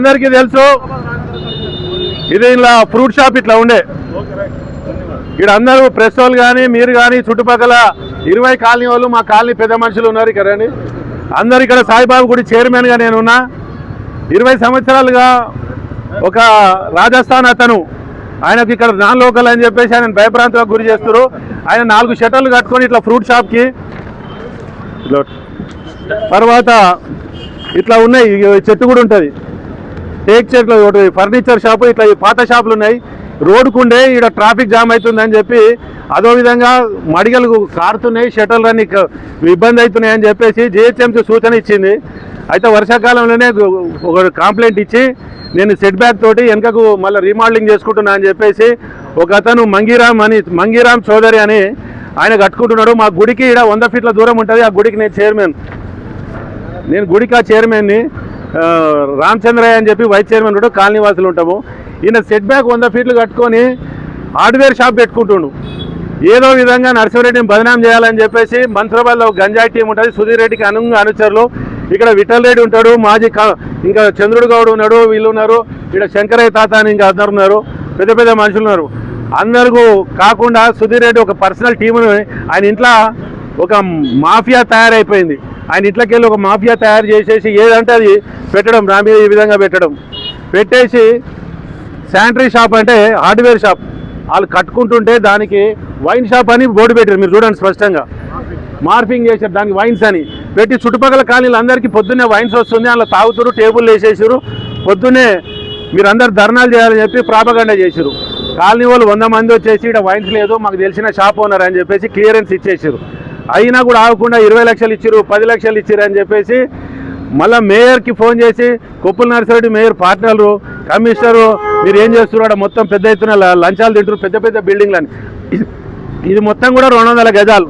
అందరికీ తెలుసు ఇది ఇలా ఫ్రూట్ షాప్ ఇట్లా ఉండే. ఇక్కడ అందరూ ప్రెస్ వాళ్ళు కానీ మీరు కానీ చుట్టుపక్కల 20 కాలనీ వాళ్ళు మా కాలనీ పెద్ద మనుషులు ఉన్నారు ఇక్కడ. అందరు ఇక్కడ సాయిబాబు గుడి చైర్మన్గా నేనున్నా. 20 సంవత్సరాలుగా ఒక రాజస్థాన్ అతను ఆయనకు ఇక్కడ నాన్ లోకల్ అని చెప్పేసి ఆయన భయభ్రాంతులకు గురి చేస్తారు. ఆయన 4 షట్టర్లు కట్టుకొని ఇట్లా ఫ్రూట్ షాప్కి తర్వాత ఇట్లా ఉన్నాయి. చెట్టు కూడా ఉంటుంది, టేక్ చెట్లు, ఫర్నిచర్ షాపు, ఇట్లా పాత షాపులు ఉన్నాయి. రోడ్డుకుండే ఇక్కడ ట్రాఫిక్ జామ్ అవుతుందని చెప్పి అదో విధంగా మడిగలు కారుతున్నాయి, షట్టర్లు అన్ని ఇబ్బంది అవుతున్నాయి అని చెప్పేసి జిహెచ్ఎంసీ సూచన ఇచ్చింది. అయితే వర్షాకాలంలోనే ఒక కంప్లైంట్ ఇచ్చి నేను సెట్ బ్యాక్ తోటి వెనకకు మళ్ళీ రీమోడలింగ్ చేసుకుంటున్నా అని చెప్పేసి ఒక అతను మంగీరామ్ చౌదరి అని ఆయన కట్టుకుంటున్నాడు. మా గుడికి ఇక్కడ 100 ఫీట్ల దూరం ఉంటుంది. ఆ గుడికి నేను చైర్మన్, నేను గుడికి ఆ చైర్మన్ని రామచంద్రయ్య అని చెప్పి వైస్ చైర్మన్ ఉంటాడు, కాలనీవాసులు ఉంటాము. ఈయన సెట్ బ్యాక్ 100 ఫీట్లు కట్టుకొని హార్డ్వేర్ షాప్ పెట్టుకుంటుండు. ఏదో విధంగా నరసింహారెడ్డిని బదనాం చేయాలని చెప్పేసి మన్సూరాబాద్లో గంజాయి టీం ఉంటుంది, సుధీర్ రెడ్డికి అనుచరులు. ఇక్కడ విఠల్ రెడ్డి ఉంటాడు, మాజీ ఇంకా చంద్రుడు గౌడ్ ఉన్నాడు, వీళ్ళు ఉన్నారు. ఇక్కడ శంకరయ్య తాత అని ఇంకా అందరు ఉన్నారు, పెద్ద పెద్ద మనుషులు ఉన్నారు. అందరికీ కాకుండా సుధీర్ రెడ్డి ఒక పర్సనల్ టీముని ఆయన ఇంట్లో ఒక మాఫియా తయారైపోయింది. ఆయన ఇంట్లోకి వెళ్ళి ఒక మాఫియా తయారు చేసేసి ఏదంటే అది పెట్టడం, నా మీద ఈ విధంగా పెట్టేసి శానిటరీ షాప్ అంటే హార్డ్వేర్ షాప్ వాళ్ళు కట్టుకుంటుంటే దానికి వైన్ షాప్ అని బోర్డు పెట్టారు. మీరు చూడండి స్పష్టంగా మార్పింగ్ చేశారు, దానికి వైన్స్ అని పెట్టి చుట్టుపక్కల కాలనీలు అందరికీ పొద్దున్నే వైన్స్ వస్తుంది, అలా తాగుతారు, టేబుల్ వేసేసారు. పొద్దున్నే మీరు అందరు ధర్నాలు చేయాలని చెప్పి ప్రాపగండా చేశారు. కాలనీ వాళ్ళు 100 మంది వచ్చేసి ఇక్కడ వైన్స్ లేదు, మాకు తెలిసిన షాప్ ఓనర్ అని చెప్పేసి క్లియరెన్స్ ఇచ్చేసారు. అయినా కూడా ఆగకుండా 20 లక్షలు ఇచ్చారు, 10 లక్షలు ఇచ్చారు అని చెప్పేసి మళ్ళీ మేయర్కి ఫోన్ చేసి Koppula Narsireddy mayor partner commissioner మీరు ఏం చేస్తున్నారు, మొత్తం పెద్ద ఎత్తున లంచాలు తింటారు, పెద్ద పెద్ద బిల్డింగ్లని. ఇది మొత్తం కూడా 200 గజాలు.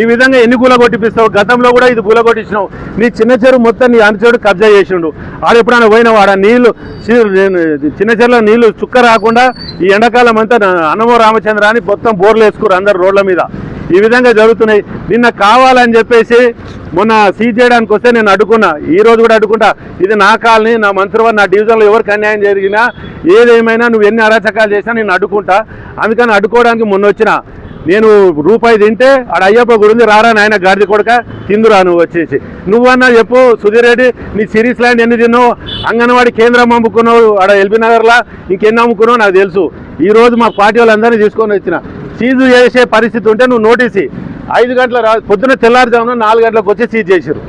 ఈ విధంగా ఎన్ని కూలగొట్టిపిస్తావు? గతంలో కూడా ఇది కూలగొట్టించినావు. నీ చిన్న చెరువు మొత్తం నీ అనుచరుడు కబ్జా చేసిండు. ఆడ ఎప్పుడైనా పోయినా వాడ నీళ్లు చిన్న చెరువులో నీళ్లు చుక్క రాకుండా ఈ ఎండాకాలం అంతా అన్నమో రామచంద్ర అని మొత్తం బోర్లు వేసుకురు అందరు రోడ్ల మీద. ఈ విధంగా జరుగుతున్నాయి. నిన్న కావాలని చెప్పేసి మొన్న సీజ్ చేయడానికి వస్తే నేను అడ్డుకున్నా, ఈ రోజు కూడా అడ్డుకుంటా. ఇది నా కాలనీ, నా మంత్రివారు, నా డివిజన్లో ఎవరికి అన్యాయం జరిగినా ఏదేమైనా నువ్వు ఎన్ని అరాచకాలు చేసినా నేను అడ్డుకుంటా. అందుకని అడ్డుకోవడానికి మొన్న వచ్చిన నేను రూపాయి తింటే ఆడ అయ్యప్ప గురించి రారా నాయన గాడిద కొడక తిందురా నువ్వు వచ్చేసి. నువ్వన్నా చెప్పు సుధీర్ రెడ్డి, నీ సిరీస్ ల్యాండ్ ఎన్ని తిన్నావు, అంగన్వాడీ కేంద్రం అమ్ముకున్నావు, ఆడ ఎల్బీ నగర్లా ఇంకెన్ని అమ్ముకున్నావు నాకు తెలుసు. ఈరోజు మా పార్టీ వాళ్ళందరినీ తీసుకొని వచ్చిన సీజు చేసే పరిస్థితి ఉంటే నువ్వు నోటీసు 5 గంటల పొద్దున్న తెల్లారుజామున 4 గంటలకు వచ్చి సీజ్ చేశారు.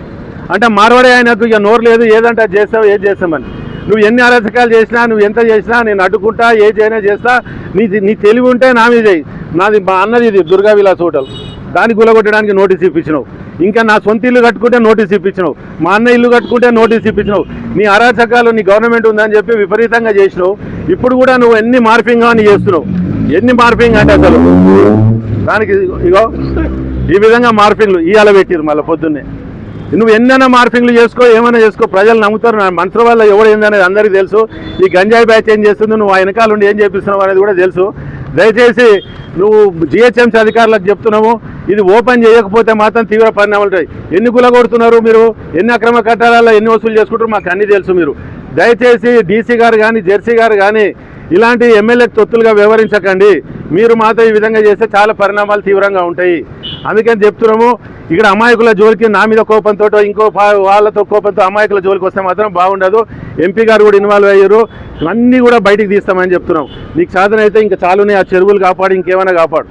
అంటే మార్వాడే ఆయనకు ఇక నోరు లేదు, ఏదంటే అది చేస్తావు, ఏది చేస్తామని. నువ్వు ఎన్ని అరాచకాలు చేసినా, నువ్వు ఎంత చేసినా నేను అడ్డుకుంటా, ఏ చేయనా చేస్తా. నీ తెలివి ఉంటే నా మీద చేయి. నాది మా అన్నది ఇది దుర్గా విలాస్ హోటల్, దాన్ని గులగొట్టడానికి నోటీస్ ఇప్పించినావు. ఇంకా నా సొంత ఇల్లు కట్టుకుంటే నోటీస్ ఇప్పించినావు, మా అన్న ఇల్లు కట్టుకుంటే నోటీస్ ఇప్పించినావు. నీ అరాచకాలు నీ గవర్నమెంట్ ఉందని చెప్పి విపరీతంగా చేసినావు. ఇప్పుడు కూడా నువ్వు ఎన్ని మార్పింగ్ అని చేస్తున్నావు. ఎన్ని మార్పింగ్ అంటే అసలు దానికి ఇగో ఈ విధంగా మార్పింగ్లు ఇవాళ పెట్టిరు. మళ్ళీ పొద్దున్నే నువ్వు ఎన్నైనా మార్పింగ్లు చేసుకో, ఏమైనా చేసుకో, ప్రజలు నమ్ముతారు. నా మనసు వల్ల ఎవరు ఏందనేది అందరికీ తెలుసు. ఈ గంజాయి బ్యాచ్ ఏం చేస్తుంది, నువ్వు ఆ వెనకాల ఉండి ఏం చేపిస్తున్నావు అనేది కూడా తెలుసు. దయచేసి నువ్వు జిహెచ్ఎంసీ అధికారులకు చెప్తున్నాము, ఇది ఓపెన్ చేయకపోతే మాత్రం తీవ్ర పరిణామాలు ఉంటాయి. ఎన్ని గులగొడుతున్నారు మీరు, ఎన్ని అక్రమ కట్టాలలో ఎన్ని వసూలు చేసుకుంటారు మాకు అన్నీ తెలుసు. మీరు దయచేసి డీసీ గారు కానీ జెర్సీ గారు కానీ ఇలాంటి ఎమ్మెల్యే తొత్తులుగా వ్యవహరించకండి. మీరు మాత్రం ఈ విధంగా చేస్తే చాలా పరిణామాలు తీవ్రంగా ఉంటాయి. అందుకని చెప్తున్నాము, ఇక్కడ అమాయకుల జోలికి నా మీద కోపంతో ఇంకో వాళ్ళతో కోపంతో అమాయకుల జోలికి వస్తే మాత్రం బాగుండదు. ఎంపీ గారు కూడా ఇన్వాల్వ్ అయ్యారు, అన్నీ కూడా బయటికి తీస్తామని చెప్తున్నాం. నీకు సాధన అయితే ఇంకా చాలునే, ఆ చెరువులు కాపాడు, ఇంకేమైనా కాపాడు.